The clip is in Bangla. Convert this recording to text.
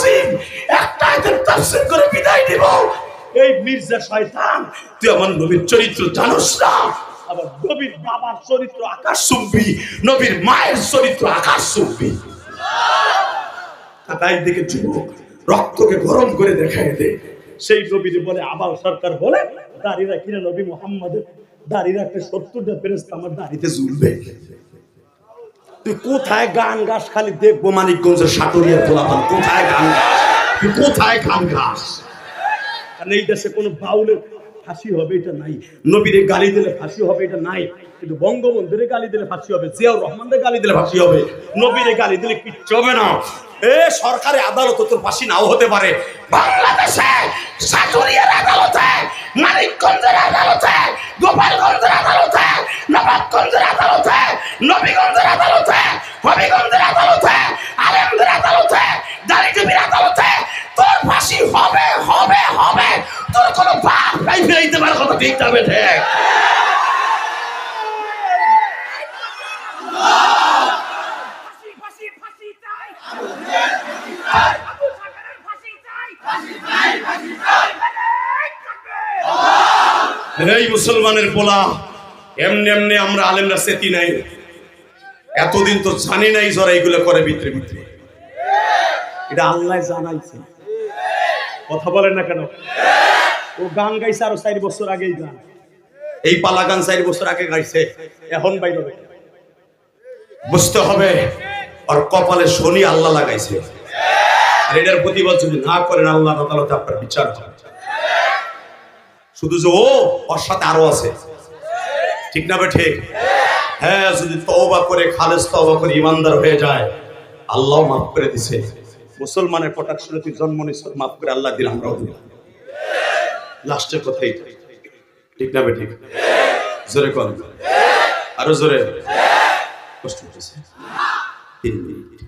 আজিম একটা আয়াতের তাফসীর করে বিদায় দিব। এই মির্জা শয়তান, তুই আমার নবীর চরিত্র জানোস না, আবার নবীর বাবার চরিত্র আকাশ চুম্বি, নবীর মায়ের চরিত্র আকাশ চুম্বি। তাই দিকে যুবক রক্তকে গরম করে দেখায় দে। সেই নবীর বলে আবাল সরকার বলে দাড়ি রাখি না, নবী মুহাম্মাদের দাড়ি রাখলে 70টা ফেরেশতা আমার দাড়িতে ঝুলবে। তুই কোথায় গান গাস? খালি দেখবো মানিকগঞ্জের সাটুরিয়া পোলাপান কোথায় গান গাস, তুই কোথায় গান গাস? কারণ এই দেশে কোনো বাউলের ফাঁসি হবে এটা নাই, নবীরে গালি দিলে ফাঁসি হবে এটা নাই, কিন্তু বঙ্গবন্ধুরে গালি দিলে ফাঁসি হবে, জিয়াউর রহমানরে গালি দিলে ফাঁসি হবে, নবীরে গালি দিলে কিচ্ছু হবে না। এ সরকারি আদালত তোর ফাঁসি নাও হতে পারে, বাংলাদেশে সাটুরিয়ার আদালতে, মানিকগঞ্জের আদালতে, গোপালগঞ্জের আদালতে, নবাবগঞ্জের আদালতে, নবীগঞ্জের আদালতে, হবিগঞ্জের আদালতে, আলেমদের আদালতে, দাড়িটুপির আদালতে তোর ফাঁসি হবে হবে হবে। তোর কোনো বাপ নাই ফিরাইতে পারে, কথা ঠিক যাবে ঠিক। এই মুসলমানের পোলা, এমনি এমনি আমরা আলেমরা সেতি নাই, এতদিন তো জানি নাই যারা এইগুলো করে ভিতরে ভিতরে, এটা আল্লাহ জানাইছে। কথা বলেন না কেন? ও গান গাইছে আরো 4 বছর আগেই, গান এই পালা গান 4 বছর আগে গাইছে, এখন বাইরে বুঝতে হবে আর কপালে শনি আল্লাহ লাগাইছে। আর এটার প্রতিবাদ যদি না করেন আল্লাহর আদালতে আপনার বিচার হবে। শুধু যে ও ওর সাথে আরো আছে, ঠিক না? ঠিক। হ্যাঁ, যদি তওবা করে খালেস তওবা করে ইমানদার হয়ে যায় আল্লাহ মাফ করে দিছে। মুসলমানের কটাক্ষরে তুই জন্ম নিস, মাফ করে আল্লাহ দিল, আমরাও দিলাম। লাস্টের কথাই ঠিক না? ঠিক। জোরে কর, আরো জোরে। কষ্ট হচ্ছে 3 মিনিট।